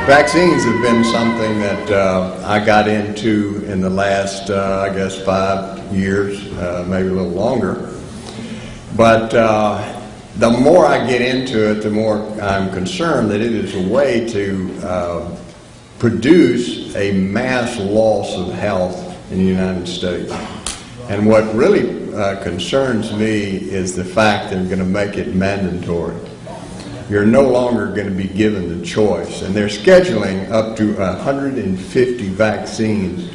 Vaccines have been something that I got into in the last, I guess, 5 years, maybe a little longer. But the more I get into it, the more I'm concerned that it is a way to produce a mass loss of health in the United States. And what really concerns me is the fact that they're going to make it mandatory. You're no longer going to be given the choice. And they're scheduling up to 150 vaccines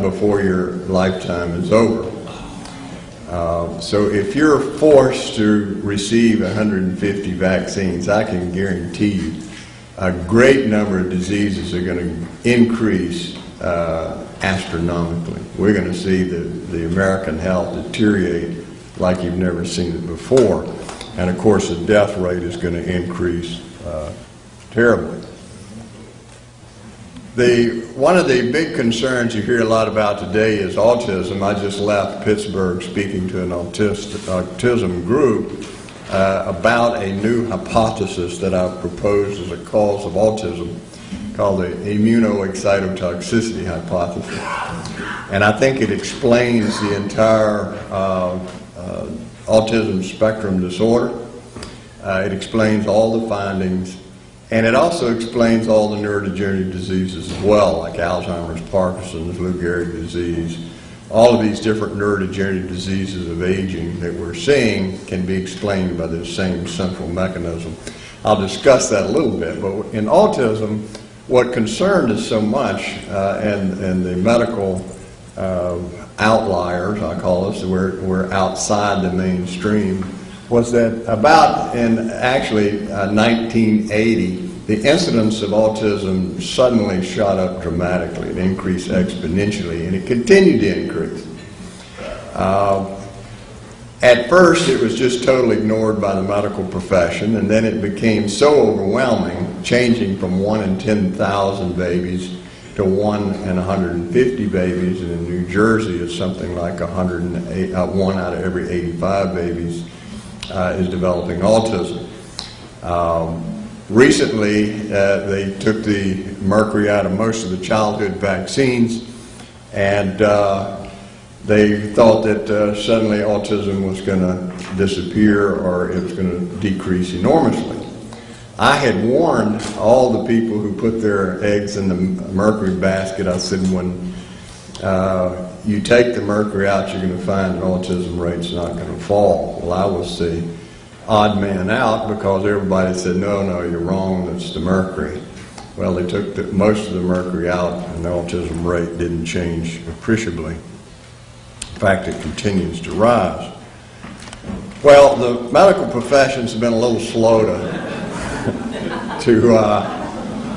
before your lifetime is over. So if you're forced to receive 150 vaccines, I can guarantee you a great number of diseases are going to increase astronomically. We're going to see the American health deteriorate like you've never seen it before. And of course, the death rate is going to increase terribly. One of the big concerns you hear a lot about today is autism. I just left Pittsburgh speaking to an autism group about a new hypothesis that I've proposed as a cause of autism called the immunoexcitotoxicity hypothesis. And I think it explains the entire autism spectrum disorder. It explains all the findings, and it also explains all the neurodegenerative diseases as well, like Alzheimer's, Parkinson's, Lou Gehrig disease. All of these different neurodegenerative diseases of aging that we're seeing can be explained by the same central mechanism. I'll discuss that a little bit, but in autism, what concerned us so much, and the medical outliers, I call us, we're outside the mainstream, was that about in actually 1980, the incidence of autism suddenly shot up dramatically. It increased exponentially, and it continued to increase. At first, it was just totally ignored by the medical profession, and then it became so overwhelming, changing from 1 in 10,000 babies to 1 in 150 babies, and in New Jersey it's something like 1 out of every 85 babies is developing autism. Recently, they took the mercury out of most of the childhood vaccines, and they thought that suddenly autism was going to disappear or it was going to decrease enormously. I had warned all the people who put their eggs in the mercury basket. I said, when you take the mercury out, you're going to find that autism rate's not going to fall. Well, I was the odd man out because everybody said, no, you're wrong, it's the mercury. Well, they took most of the mercury out, and the autism rate didn't change appreciably. In fact, it continues to rise. Well, the medical profession's been a little slow to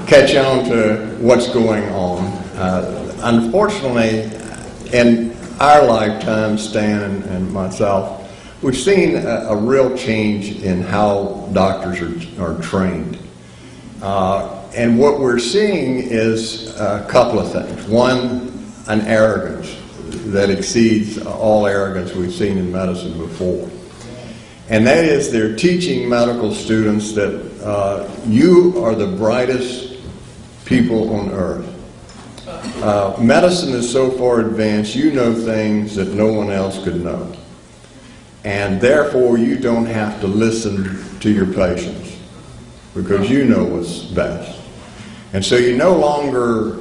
catch on to what's going on. Unfortunately, in our lifetime, Stan and myself, we've seen a real change in how doctors are trained. And what we're seeing is a couple of things. One, an arrogance that exceeds all arrogance we've seen in medicine before. And that is, they're teaching medical students that you are the brightest people on earth. Medicine is so far advanced, you know things that no one else could know. And therefore, you don't have to listen to your patients because you know what's best. And so you no longer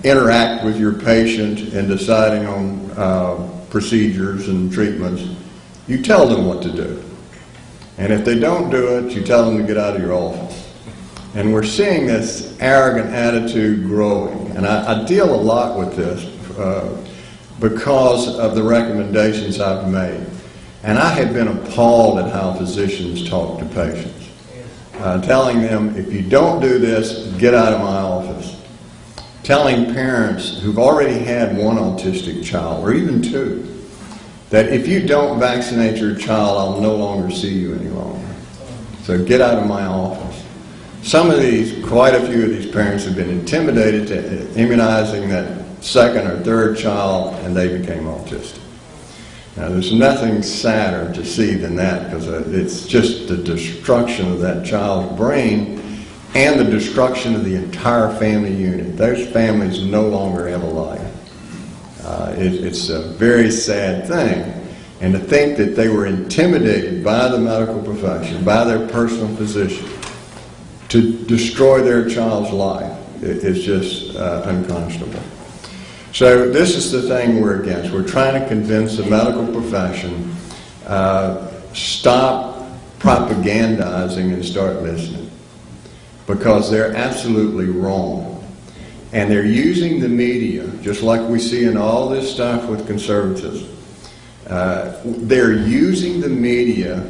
interact with your patient in deciding on procedures and treatments. You tell them what to do. And if they don't do it, you tell them to get out of your office. And we're seeing this arrogant attitude growing. And I deal a lot with this because of the recommendations I've made. And I have been appalled at how physicians talk to patients, telling them, if you don't do this, get out of my office. Telling parents who've already had one autistic child, or even two, that if you don't vaccinate your child, I'll no longer see you any longer. So get out of my office. Quite a few of these parents have been intimidated to immunizing that second or third child, and they became autistic. Now, there's nothing sadder to see than that, because it's just the destruction of that child's brain and the destruction of the entire family unit. Those families no longer have a life. It's a very sad thing. And to think that they were intimidated by the medical profession, by their personal physician, to destroy their child's life is just unconscionable. So this is the thing we're against. We're trying to convince the medical profession, stop propagandizing and start listening, because they're absolutely wrong. And they're using the media, just like we see in all this stuff with conservatism. They're using the media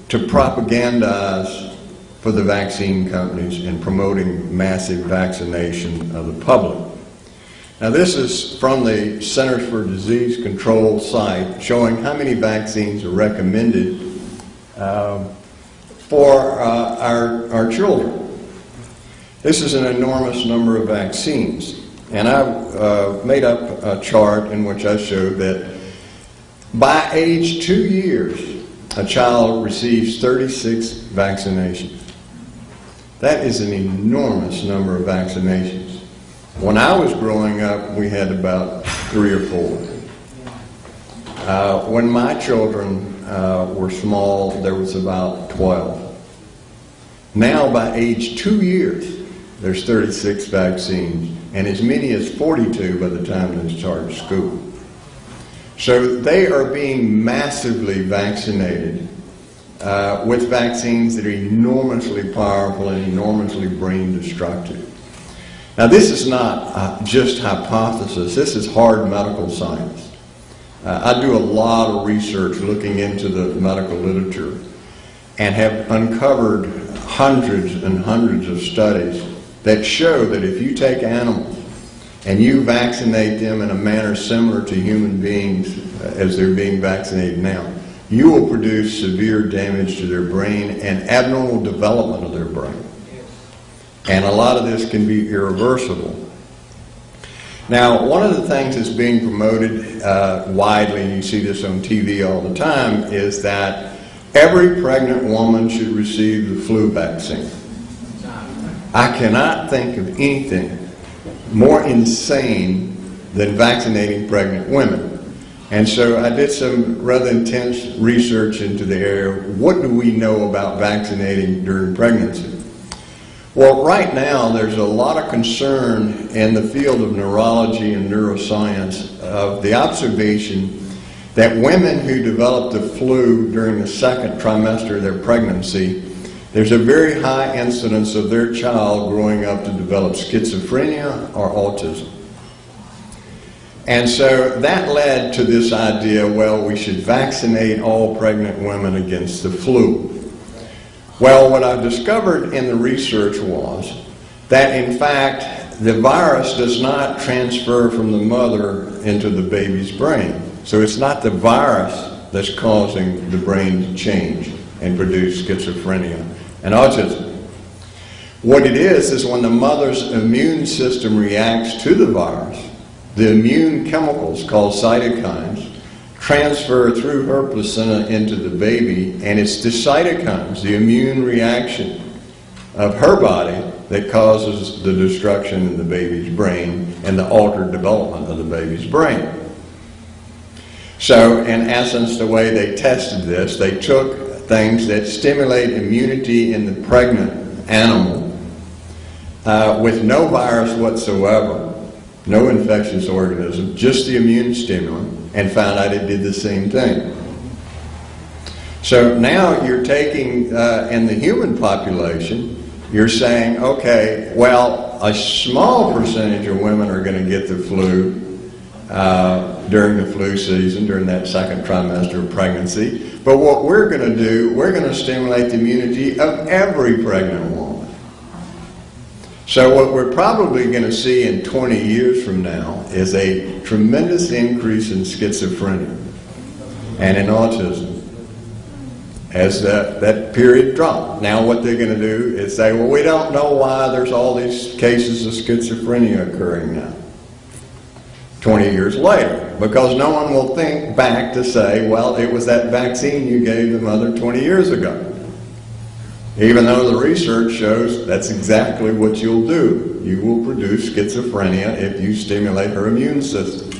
to propagandize for the vaccine companies and promoting massive vaccination of the public. Now this is from the Centers for Disease Control site, showing how many vaccines are recommended for our children. This is an enormous number of vaccines, and I've made up a chart in which I showed that by age 2 years, a child receives 36 vaccinations. That is an enormous number of vaccinations. When I was growing up, we had about 3 or 4. When my children were small, there was about 12. Now, by age 2 years, there's 36 vaccines, and as many as 42 by the time they start school. So they are being massively vaccinated with vaccines that are enormously powerful and enormously brain destructive. Now this is not just hypothesis, this is hard medical science. I do a lot of research looking into the medical literature and have uncovered hundreds and hundreds of studies that show that if you take animals and you vaccinate them in a manner similar to human beings as they're being vaccinated now, you will produce severe damage to their brain and abnormal development of their brain. And a lot of this can be irreversible. Now, one of the things that's being promoted widely, and you see this on TV all the time, is that every pregnant woman should receive the flu vaccine. I cannot think of anything more insane than vaccinating pregnant women. And so I did some rather intense research into the area. What do we know about vaccinating during pregnancy? Well, right now there's a lot of concern in the field of neurology and neuroscience of the observation that women who develop the flu during the second trimester of their pregnancy, there's a very high incidence of their child growing up to develop schizophrenia or autism. And so that led to this idea, well, we should vaccinate all pregnant women against the flu. Well, what I discovered in the research was that, in fact, the virus does not transfer from the mother into the baby's brain. So it's not the virus that's causing the brain to change and produce schizophrenia and autism. What it is when the mother's immune system reacts to the virus, the immune chemicals called cytokines transfer through her placenta into the baby, and it's the cytokines, the immune reaction of her body, that causes the destruction in the baby's brain and the altered development of the baby's brain. So in essence, the way they tested this, they took things that stimulate immunity in the pregnant animal with no virus whatsoever, no infectious organism, just the immune stimulant, and found out it did the same thing. So now you're taking, in the human population, you're saying, okay, well, a small percentage of women are going to get the flu during the flu season, during that second trimester of pregnancy. But what we're going to do, we're going to stimulate the immunity of every pregnant woman. So what we're probably going to see in 20 years from now is a tremendous increase in schizophrenia and in autism as that period drops. Now what they're going to do is say, well, we don't know why there's all these cases of schizophrenia occurring now, 20 years later, because no one will think back to say, well, it was that vaccine you gave the mother 20 years ago. Even though the research shows that's exactly what you'll do. You will produce schizophrenia if you stimulate her immune system.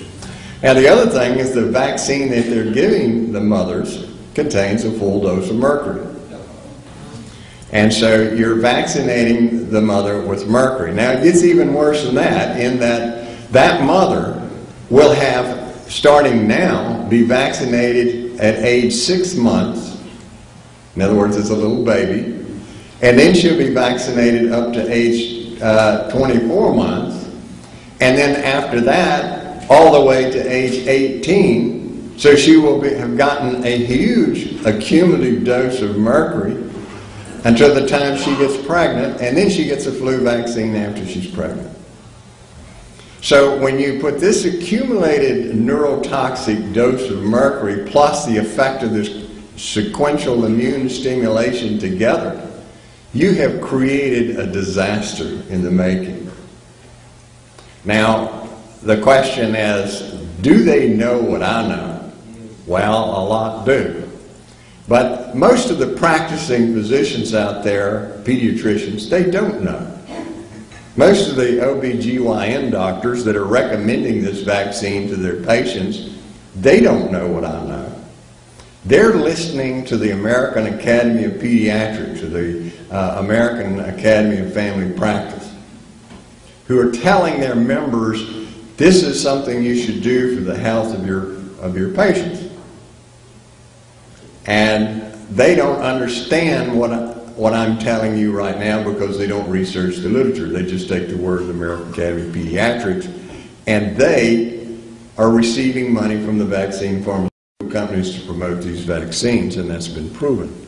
And the other thing is the vaccine that they're giving the mothers contains a full dose of mercury. And so you're vaccinating the mother with mercury. Now it gets even worse than that, in that that mother will have, starting now, be vaccinated at age 6 months. In other words, it's a little baby. And then she'll be vaccinated up to age 24 months. And then after that, all the way to age 18. So she will have gotten a huge accumulative dose of mercury until the time she gets pregnant, and then she gets a flu vaccine after she's pregnant. So when you put this accumulated neurotoxic dose of mercury plus the effect of this sequential immune stimulation together, you have created a disaster in the making. Now, the question is, do they know what I know? Well, a lot do. But most of the practicing physicians out there, pediatricians, they don't know. Most of the OBGYN doctors that are recommending this vaccine to their patients, they don't know what I know. They're listening to the American Academy of Pediatrics, or the American Academy of Family Practice, who are telling their members, this is something you should do for the health of your patients. And they don't understand what I'm telling you right now because they don't research the literature. They just take the word of the American Academy of Pediatrics, and they are receiving money from the vaccine pharmaceutical companies to promote these vaccines, and that's been proven.